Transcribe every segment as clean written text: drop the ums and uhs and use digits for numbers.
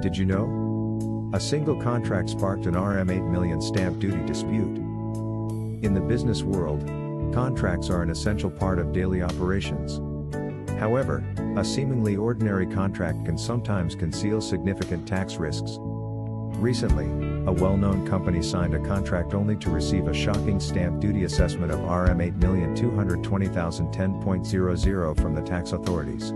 Did you know? A single contract sparked an Rm 8 million stamp duty dispute. In the business world, contracts are an essential part of daily operations. However, a seemingly ordinary contract can sometimes conceal significant tax risks. Recently, a well-known company signed a contract only to receive a shocking stamp duty assessment of Rm 8,220,010.00 from the tax authorities.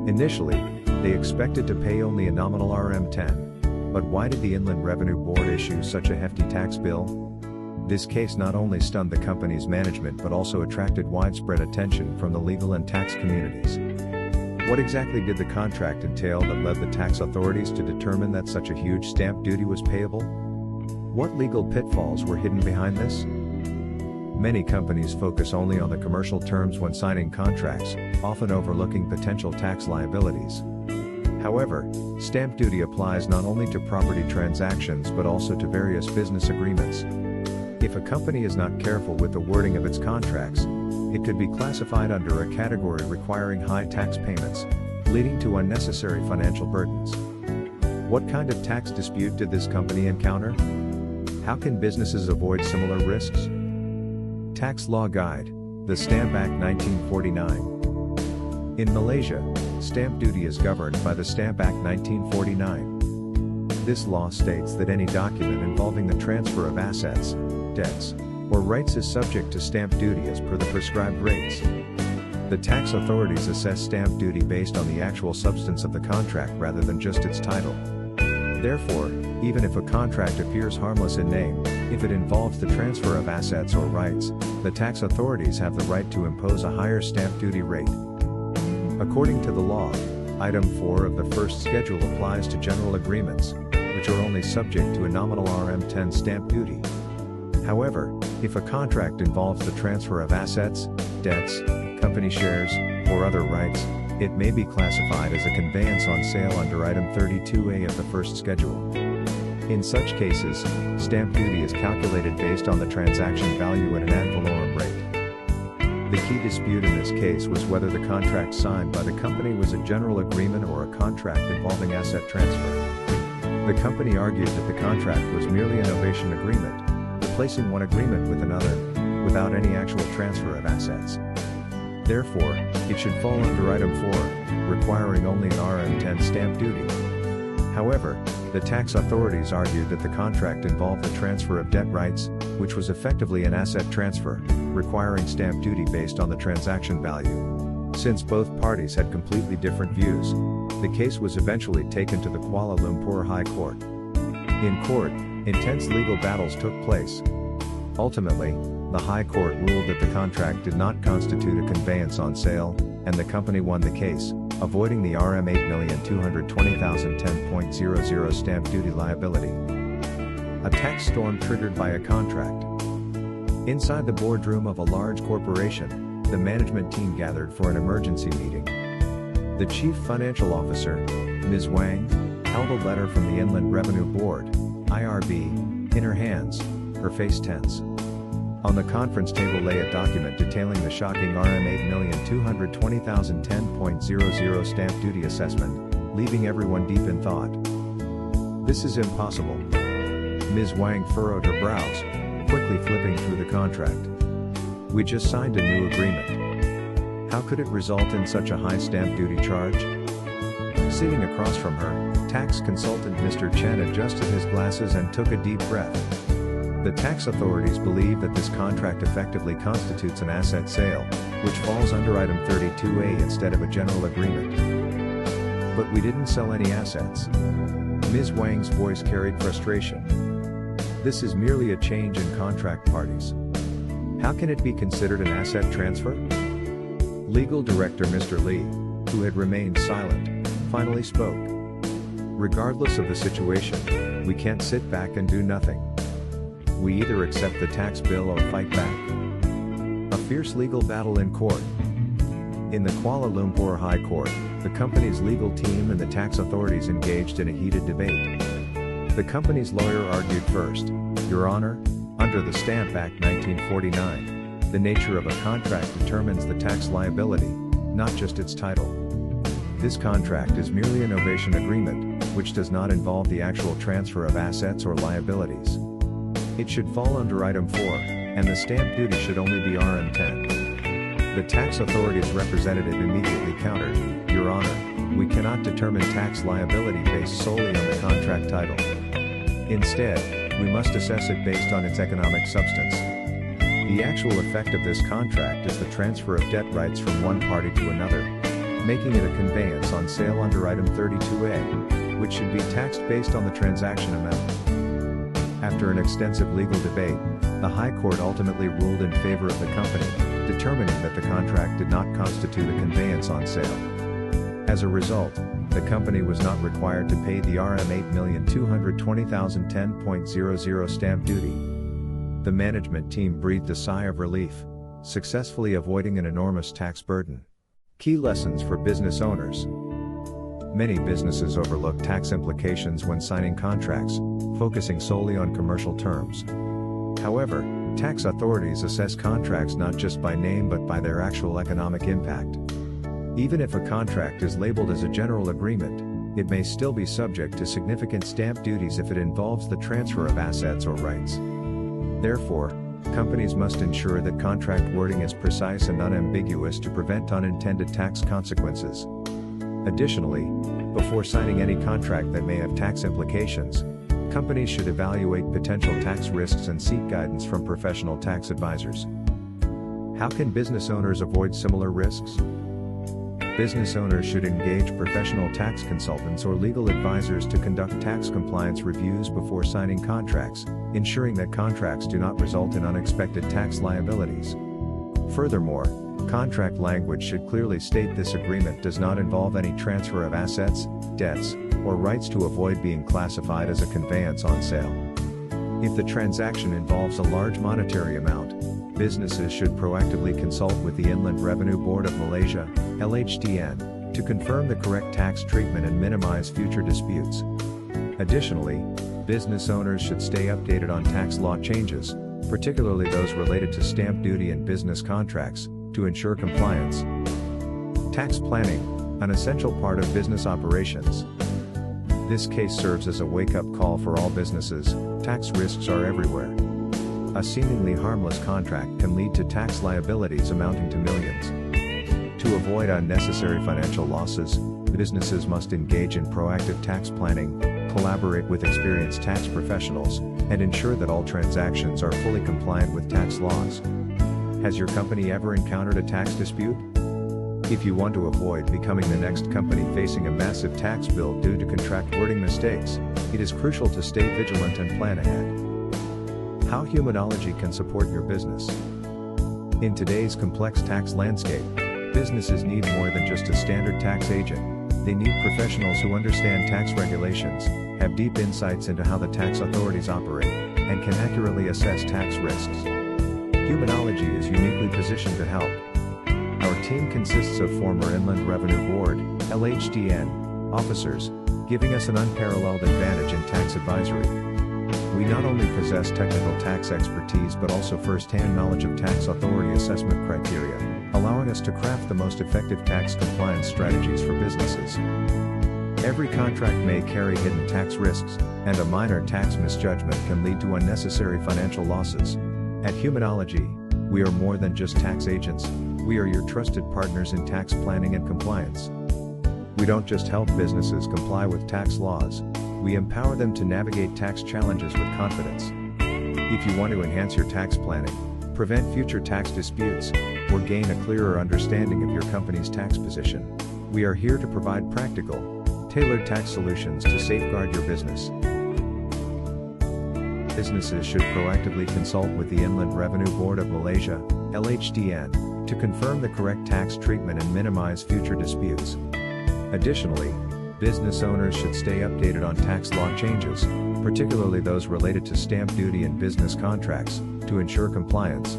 Initially, they expected to pay only a nominal Rm 10. But why did the Inland Revenue Board issue such a hefty tax bill? This case not only stunned the company's management but also attracted widespread attention from the legal and tax communities. What exactly did the contract entail that led the tax authorities to determine that such a huge stamp duty was payable? What legal pitfalls were hidden behind this? Many companies focus only on the commercial terms when signing contracts, often overlooking potential tax liabilities. However, stamp duty applies not only to property transactions but also to various business agreements. If a company is not careful with the wording of its contracts, it could be classified under a category requiring high tax payments, leading to unnecessary financial burdens. What kind of tax dispute did this company encounter? How can businesses avoid similar risks? Tax Law Guide, the Stamp Act 1949. In Malaysia, stamp duty is governed by the Stamp Act 1949. This law states that any document involving the transfer of assets, debts, or rights is subject to stamp duty as per the prescribed rates. The tax authorities assess stamp duty based on the actual substance of the contract rather than just its title. Therefore, even if a contract appears harmless in name, if it involves the transfer of assets or rights, the tax authorities have the right to impose a higher stamp duty rate. According to the law, Item 4 of the first schedule applies to general agreements, which are only subject to a nominal Rm 10 stamp duty. However, if a contract involves the transfer of assets, debts, company shares, or other rights, it may be classified as a conveyance on sale under Item 32A of the first schedule. In such cases, stamp duty is calculated based on the transaction value at an ad valorem rate. The key dispute in this case was whether the contract signed by the company was a general agreement or a contract involving asset transfer. The company argued that the contract was merely a novation agreement, replacing one agreement with another, without any actual transfer of assets. Therefore, it should fall under Item 4, requiring only an Rm 10 stamp duty. However, the tax authorities argued that the contract involved the transfer of debt rights, which was effectively an asset transfer, requiring stamp duty based on the transaction value. Since both parties had completely different views, the case was eventually taken to the Kuala Lumpur High Court. In court, intense legal battles took place. Ultimately, the High Court ruled that the contract did not constitute a conveyance on sale, and the company won the case, avoiding the Rm 8,220,010.00 stamp duty liability. A tax storm triggered by a contract. Inside the boardroom of a large corporation, the management team gathered for an emergency meeting. The chief financial officer, Ms. Wang, held a letter from the Inland Revenue Board, IRB, in her hands, her face tense. On the conference table lay a document detailing the shocking Rm 8,220,010.00 stamp duty assessment, leaving everyone deep in thought. This is impossible. Ms. Wang furrowed her brows, quickly flipping through the contract. We just signed a new agreement. How could it result in such a high stamp duty charge? Sitting across from her, tax consultant Mr. Chen adjusted his glasses and took a deep breath. The tax authorities believe that this contract effectively constitutes an asset sale, which falls under Item 32A instead of a general agreement. But we didn't sell any assets. Ms. Wang's voice carried frustration. This is merely a change in contract parties. How can it be considered an asset transfer? Legal Director Mr. Lee, who had remained silent, finally spoke. Regardless of the situation, we can't sit back and do nothing. We either accept the tax bill or fight back. A fierce legal battle in court. In the Kuala Lumpur High Court, the company's legal team and the tax authorities engaged in a heated debate. The company's lawyer argued first, "Your Honor, under the Stamp Act 1949, the nature of a contract determines the tax liability, not just its title. This contract is merely a novation agreement, which does not involve the actual transfer of assets or liabilities. It should fall under Item 4, and the stamp duty should only be RM10. The tax authority's representative immediately countered, "Your Honor, we cannot determine tax liability based solely on the contract title. Instead, we must assess it based on its economic substance. The actual effect of this contract is the transfer of debt rights from one party to another, making it a conveyance on sale under Item 32A, which should be taxed based on the transaction amount." After an extensive legal debate, the High Court ultimately ruled in favor of the company, determining that the contract did not constitute a conveyance on sale. As a result, the company was not required to pay the RM 8,220,010.00 stamp duty. The management team breathed a sigh of relief, successfully avoiding an enormous tax burden. Key lessons for business owners. Many businesses overlook tax implications when signing contracts, focusing solely on commercial terms. However, tax authorities assess contracts not just by name but by their actual economic impact. Even if a contract is labeled as a general agreement, it may still be subject to significant stamp duties if it involves the transfer of assets or rights. Therefore, companies must ensure that contract wording is precise and unambiguous to prevent unintended tax consequences. Additionally, before signing any contract that may have tax implications, companies should evaluate potential tax risks and seek guidance from professional tax advisors. How can business owners avoid similar risks? Business owners should engage professional tax consultants or legal advisors to conduct tax compliance reviews before signing contracts, ensuring that contracts do not result in unexpected tax liabilities. Furthermore, contract language should clearly state this agreement does not involve any transfer of assets, debts, or rights to avoid being classified as a conveyance on sale. If the transaction involves a large monetary amount, businesses should proactively consult with the Inland Revenue Board of Malaysia, LHDN, to confirm the correct tax treatment and minimize future disputes. Additionally, business owners should stay updated on tax law changes, particularly those related to stamp duty and business contracts, to ensure compliance. Tax planning, an essential part of business operations. This case serves as a wake-up call for all businesses. Tax risks are everywhere. A seemingly harmless contract can lead to tax liabilities amounting to millions. To avoid unnecessary financial losses, businesses must engage in proactive tax planning, collaborate with experienced tax professionals, and ensure that all transactions are fully compliant with tax laws. Has your company ever encountered a tax dispute? If you want to avoid becoming the next company facing a massive tax bill due to contract wording mistakes, it is crucial to stay vigilant and plan ahead. How Humanology can support your business. In today's complex tax landscape, businesses need more than just a standard tax agent. They need professionals who understand tax regulations, have deep insights into how the tax authorities operate, and can accurately assess tax risks. Humanology is uniquely positioned to help. Our team consists of former Inland Revenue Board, LHDN, officers, giving us an unparalleled advantage in tax advisory. We not only possess technical tax expertise but also first-hand knowledge of tax authority assessment criteria, allowing us to craft the most effective tax compliance strategies for businesses. Every contract may carry hidden tax risks, and a minor tax misjudgment can lead to unnecessary financial losses. At Humanology, we are more than just tax agents. We are your trusted partners in tax planning and compliance. We don't just help businesses comply with tax laws, we empower them to navigate tax challenges with confidence. If you want to enhance your tax planning, prevent future tax disputes, or gain a clearer understanding of your company's tax position, we are here to provide practical, tailored tax solutions to safeguard your business. Businesses should proactively consult with the Inland Revenue Board of Malaysia, LHDN, to confirm the correct tax treatment and minimize future disputes. Additionally, business owners should stay updated on tax law changes, particularly those related to stamp duty and business contracts, to ensure compliance.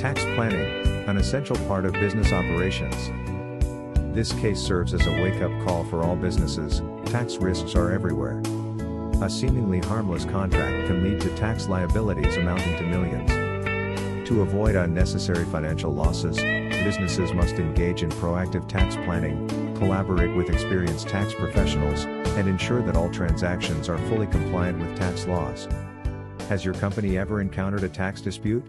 Tax planning, an essential part of business operations. This case serves as a wake-up call for all businesses. Tax risks are everywhere. A seemingly harmless contract can lead to tax liabilities amounting to millions. To avoid unnecessary financial losses, businesses must engage in proactive tax planning, collaborate with experienced tax professionals, and ensure that all transactions are fully compliant with tax laws. Has your company ever encountered a tax dispute?